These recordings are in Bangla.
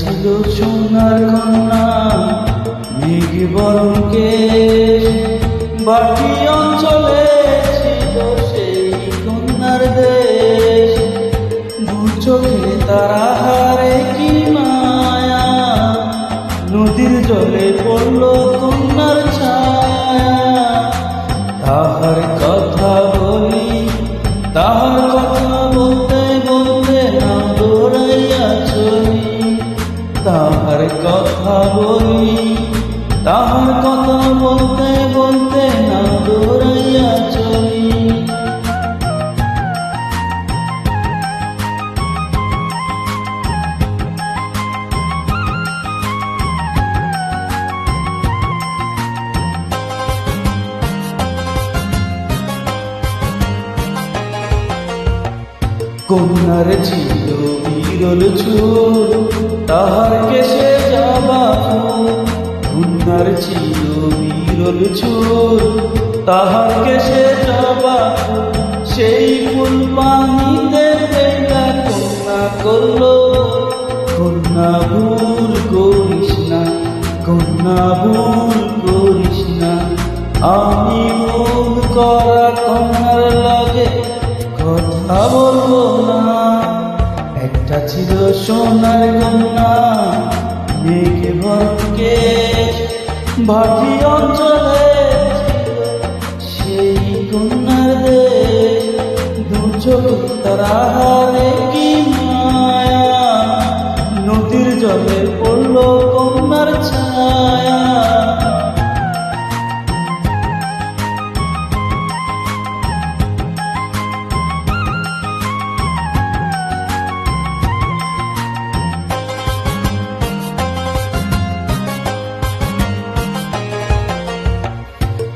ছিল সোনার কন্যা মেঘ বরণ কেশ, বাটি অঞ্চলে ছিল সেই কন্যার দেশ। দু চোখে তারা হারে কি মায়া, নদীর জলে পড়ল কন্যার ছায়া। তাহার কথা বলি, তাহার কথা বলতে বলতে নাম দৌড়াইয়া চলি। তাহার কথা বলি, তাহার কথা বলতে বলতে নাম দৌড়াইয়া চলি। কন্যার ছিল বিরল চুল, তাহার কেশে জবা ফুল। কন্যার ছিল বিরল চুল, তাহার কেশে জবা ফুল। সেই ফুল পানিতে ফেলা কন্যা করল, কন্যা ভুল করিস না, কন্যা ভুল করিস না। আমি ভুল করা কন্যার লাগে কথা বলবো না। একটা ছিল সোনার কন্যা মেঘ বরণ কেশ, ভাটি অঞ্চলে সেই কন্যার দেশ। দু চোখে তারা হারে কি মায়া, নদীর জলে পড়ল কন্যার ছায়া।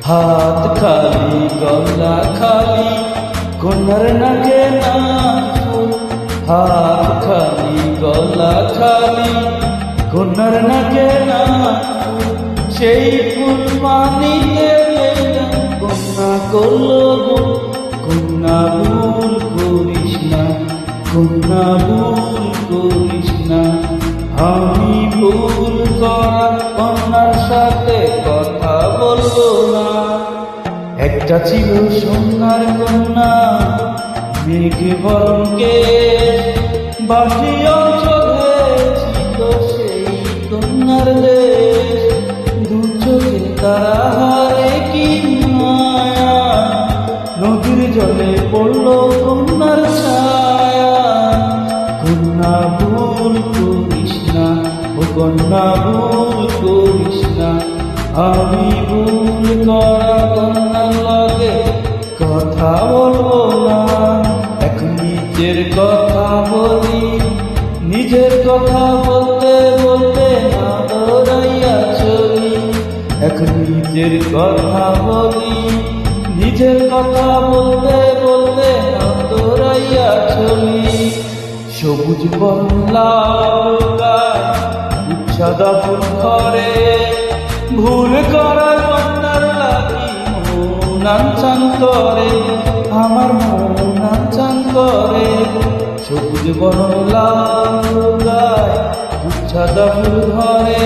হাত খালি গলা খালি কন্যার নাকে না ফুল। হাত খালি গলা খালি কন্যার নাকে না ফুল। সেই ফুল পানিতে ফেলা কন্যা করল ভুল। কন্যা ভুল করিস না, কন্যা ভুল করিস না। আমি ভুল করা কন্যার সাথে কথা বলবো না। একটা ছিল সোনার কন্যা মেঘ বরণ কেশ, বাটি অঞ্চলে ছিল সেই কন্যার দেশ। দু চোখে তারা হারে কি মায়া, নদীর জলে পড়ল কন্যার ছায়া। কন্যা ভুল করিস না, ও কন্যা ভুল করিস না। আমি ভুল করা কন্যার লাগে কথা বলবো না। এখন নিজের কথা বলি, নিজের কথা বলতে বলতে না দৌড়াইয়া চলি। এখন নিজের কথা বলি, নিজের কথা বলতে বলতে না দৌড়াইয়া চলি। সবুজ বন লাল গাছ, সাদা ফুল ঘরে, ভুল করা কন্যার লাগি মন আনচান করে, আমার মন আনচান করে। সবুজ বন লাল গাছ, সাদা ফুল ঘরে,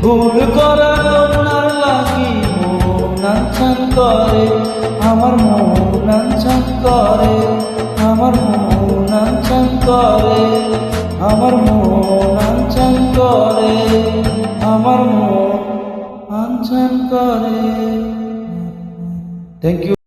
ভুল করা কন্যার লাগি মন আনচান করে, আমার মন আনচান করে, আমার মন আনচান করে, আমার মন আনচান করে, আমার মন আনচান করে। Thank you.